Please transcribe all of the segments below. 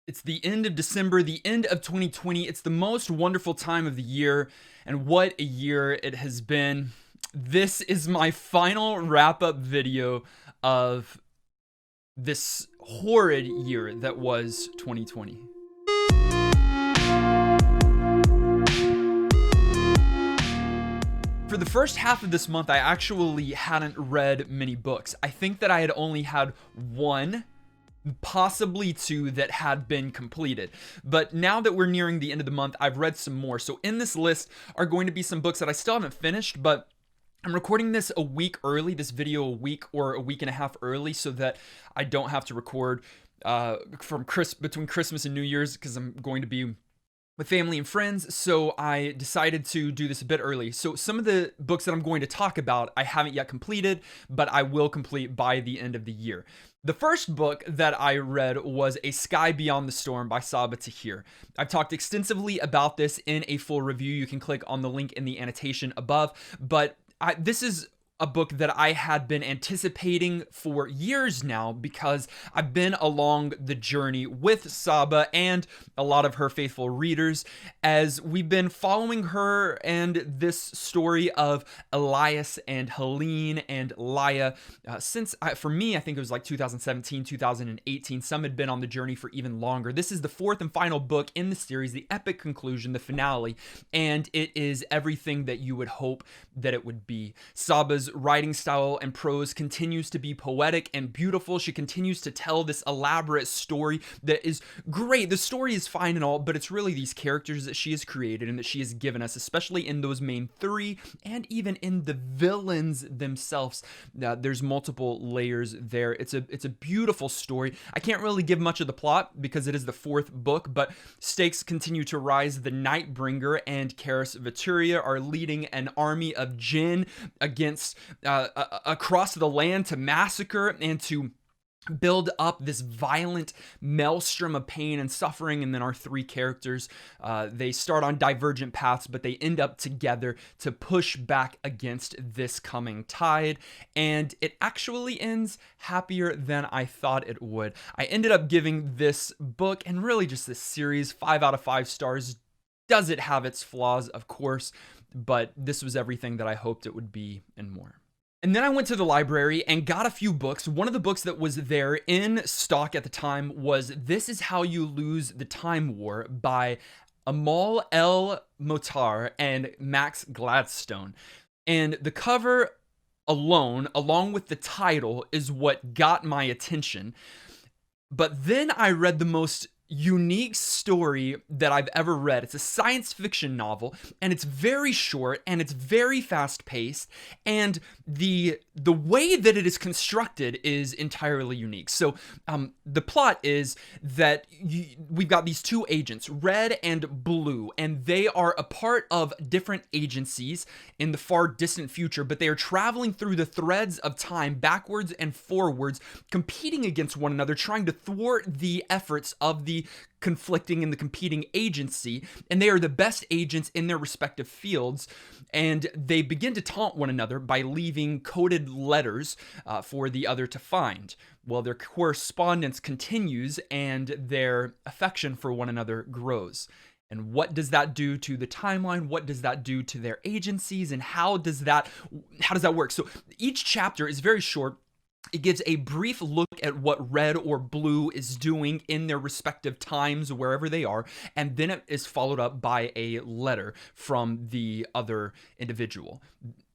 It's the end of December, the end of 2020. It's the most wonderful time of the year, and what a year it has been. This is my final wrap up video of this horrid year that was 2020. For the first half of this month, I actually hadn't read many books. I think that I had only had one, possibly two, that had been completed. But now that we're nearing the end of the month, I've read some more. So in this list are going to be some books that I still haven't finished, but I'm recording this a week early, this video a week or a week and a half early, so that I don't have to record between Christmas and New Year's, because I'm going to be with family and friends. So I decided to do this a bit early. So some of the books that I'm going to talk about, I haven't yet completed, but I will complete by the end of the year. The first book that I read was A Sky Beyond the Storm by Saba Tahir. I've talked extensively about this in a full review. You can click on the link in the annotation above, but this is a book that I had been anticipating for years now, because I've been along the journey with Saba and a lot of her faithful readers as we've been following her and this story of Elias and Helene and Laya since, for me, I think it was like 2017, 2018. Some had been on the journey for even longer. This is the fourth and final book in the series, the epic conclusion, the finale, and it is everything that you would hope that it would be. Saba's writing style and prose continues to be poetic and beautiful. She continues to tell this elaborate story that is great. The story is fine and all, but it's really these characters that she has created and that she has given us, especially in those main three and even in the villains themselves. There's multiple layers there. It's a beautiful story. I can't really give much of the plot because it is the fourth book, but stakes continue to rise. The Nightbringer and Karis Vituria are leading an army of jinn against across the land to massacre and to build up this violent maelstrom of pain and suffering. And then our three characters, they start on divergent paths, but they end up together to push back against this coming tide. And it actually ends happier than I thought it would. I ended up giving this book, and really just this series, 5 out of 5 stars. Does it have its flaws? Of course, but this was everything that I hoped it would be and more. And then I went to the library and got a few books. One of the books that was there in stock at the time was This Is How You Lose the Time War by Amal El Motar and Max Gladstone. And the cover alone, along with the title, is what got my attention. But then I read the most unique story that I've ever read. It's a science fiction novel, and it's very short, and it's very fast paced, and the way that it is constructed is entirely unique. So the plot is that we've got these two agents, Red and Blue, and they are a part of different agencies in the far distant future, but they are traveling through the threads of time backwards and forwards, competing against one another, trying to thwart the efforts of the conflicting and the competing agency, and they are the best agents in their respective fields, and they begin to taunt one another by leaving coded letters for the other to find. Well, their correspondence continues and their affection for one another grows. And what does that do to the timeline? What does that do to their agencies? And how does that work? So each chapter is very short. It gives a brief look at what Red or Blue is doing in their respective times, wherever they are, and then it is followed up by a letter from the other individual.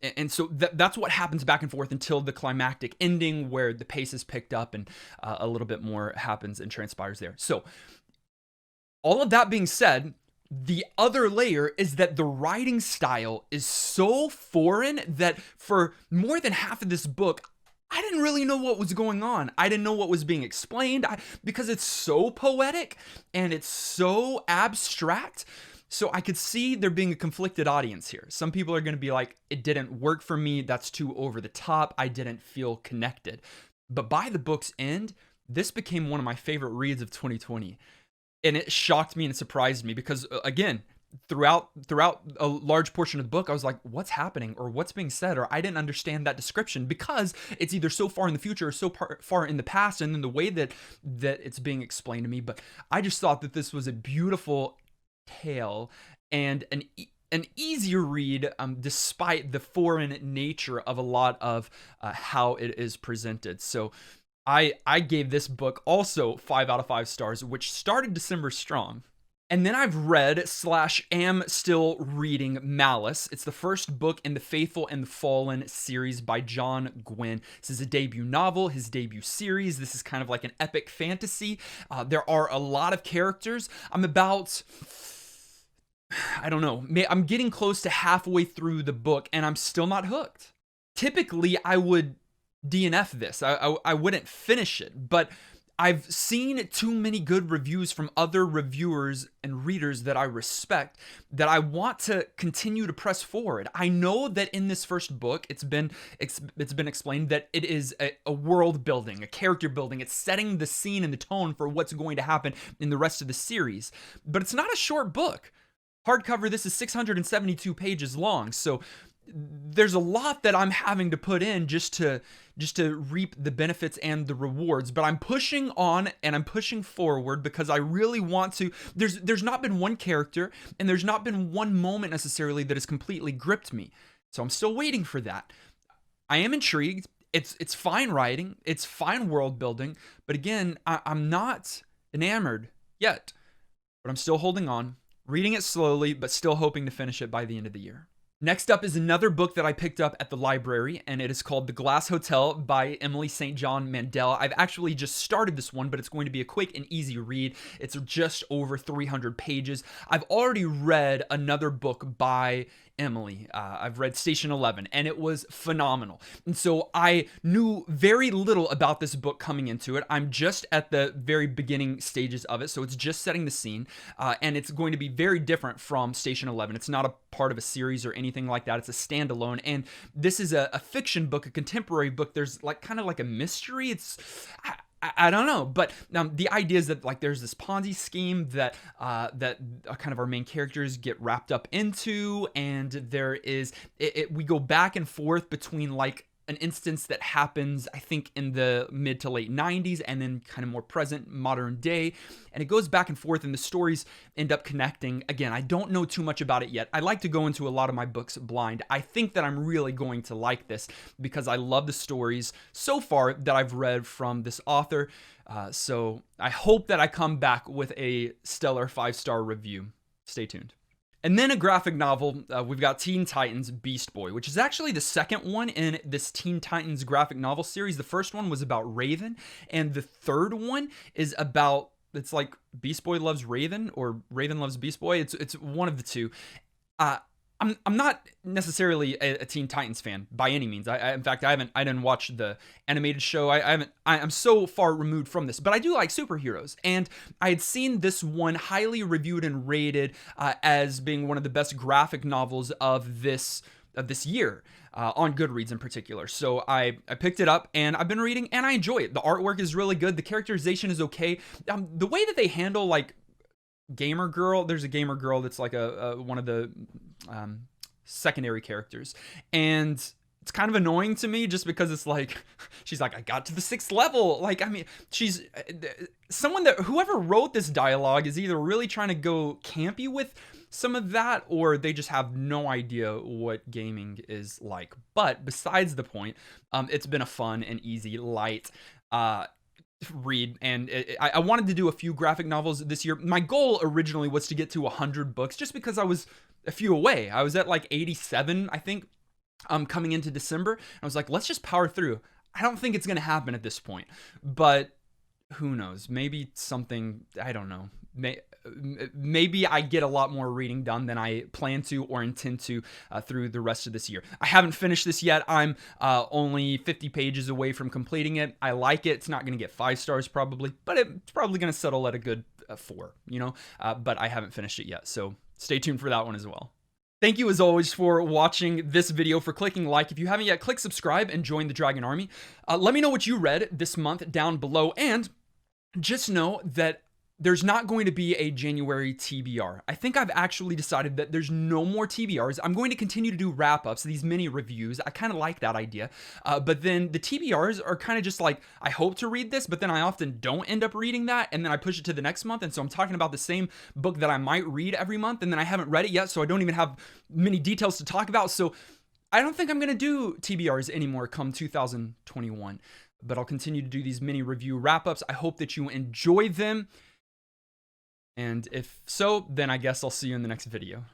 And so that's what happens back and forth until the climactic ending, where the pace is picked up and a little bit more happens and transpires there. So all of that being said, the other layer is that the writing style is so foreign that for more than half of this book, I didn't really know what was going on. I didn't know what was being explained because it's so poetic and it's so abstract. So I could see there being a conflicted audience here. Some people are going to be like, it didn't work for me. That's too over the top. I didn't feel connected. But by the book's end, this became one of my favorite reads of 2020. And it shocked me and surprised me because, again, throughout a large portion of the book, I was like, what's happening or what's being said, or I didn't understand that description because it's either so far in the future or so far in the past, and then the way that it's being explained to me. But I just thought that this was a beautiful tale and an easier read, despite the foreign nature of a lot of how it is presented. So I gave this book also 5 out of 5 stars, which started December strong. And then I've read / am still reading Malice. It's the first book in the Faithful and the Fallen series by John Gwynne. This is a debut novel, his debut series. This is kind of like an epic fantasy. There are a lot of characters. I'm getting close to halfway through the book and I'm still not hooked. Typically, I would DNF this. I wouldn't finish it, but I've seen too many good reviews from other reviewers and readers that I respect that I want to continue to press forward. I know that in this first book, it's been explained that it is a world building, a character building. It's setting the scene and the tone for what's going to happen in the rest of the series. But it's not a short book. Hardcover, this is 672 pages long, so there's a lot that I'm having to put in just to reap the benefits and the rewards. But I'm pushing on and I'm pushing forward because I really want to. There's not been one character and there's not been one moment necessarily that has completely gripped me. So I'm still waiting for that. I am intrigued. It's fine writing. It's fine world building. But again, I'm not enamored yet. But I'm still holding on, reading it slowly, but still hoping to finish it by the end of the year. Next up is another book that I picked up at the library, and it is called The Glass Hotel by Emily St. John Mandel. I've actually just started this one, but it's going to be a quick and easy read. It's just over 300 pages. I've already read another book by Emily. I've read Station 11, and it was phenomenal. And so I knew very little about this book coming into it. I'm just at the very beginning stages of it, so it's just setting the scene, and it's going to be very different from Station 11. It's not a part of a series or anything like that. It's a standalone, and this is a fiction book, a contemporary book. There's like kind of like a mystery. I don't know, but the idea is that like there's this Ponzi scheme that kind of our main characters get wrapped up into, and there is we go back and forth between like an instance that happens, I think, in the mid to late 90s and then kind of more present modern day. And it goes back and forth and the stories end up connecting. Again, I don't know too much about it yet. I like to go into a lot of my books blind. I think that I'm really going to like this because I love the stories so far that I've read from this author. So I hope that I come back with a stellar 5-star review. Stay tuned. And then a graphic novel, we've got Teen Titans Beast Boy, which is actually the second one in this Teen Titans graphic novel series. The first one was about Raven, and the third one is about, it's like Beast Boy loves Raven, or Raven loves Beast Boy. It's one of the two. I'm not necessarily a Teen Titans fan by any means. In fact, I didn't watch the animated show. I'm so far removed from this, but I do like superheroes. And I had seen this one highly reviewed and rated as being one of the best graphic novels of this year. On Goodreads in particular. So I picked it up and I've been reading and I enjoy it. The artwork is really good. The characterization is okay. The way that they handle like gamer girl, there's a gamer girl that's like a one of the secondary characters, and it's kind of annoying to me just because it's like she's like, I got to the 6th level. Like, I mean, she's someone that whoever wrote this dialogue is either really trying to go campy with some of that, or they just have no idea what gaming is like. But besides the point, it's been a fun and easy, light read, and I wanted to do a few graphic novels this year. My goal originally was to get to 100 books just because I was a few away. I was at like 87, I think, coming into December. I was like, let's just power through. I don't think it's going to happen at this point, but who knows? Maybe something, I don't know. Maybe I get a lot more reading done than I plan to or intend to through the rest of this year. I haven't finished this yet. I'm only 50 pages away from completing it. I like it. It's not going to get 5 stars probably, but it's probably going to settle at a good 4, you know? But I haven't finished it yet, so stay tuned for that one as well. Thank you as always for watching this video, for clicking like. If you haven't yet, click subscribe and join the Dragon Army. Let me know what you read this month down below, and just know that there's not going to be a January TBR. I think I've actually decided that there's no more TBRs. I'm going to continue to do wrap-ups, these mini reviews. I kind of like that idea. But then the TBRs are kind of just like, I hope to read this, but then I often don't end up reading that, and then I push it to the next month. And so I'm talking about the same book that I might read every month, and then I haven't read it yet, so I don't even have many details to talk about. So I don't think I'm going to do TBRs anymore come 2021. But I'll continue to do these mini review wrap-ups. I hope that you enjoy them. And if so, then I guess I'll see you in the next video.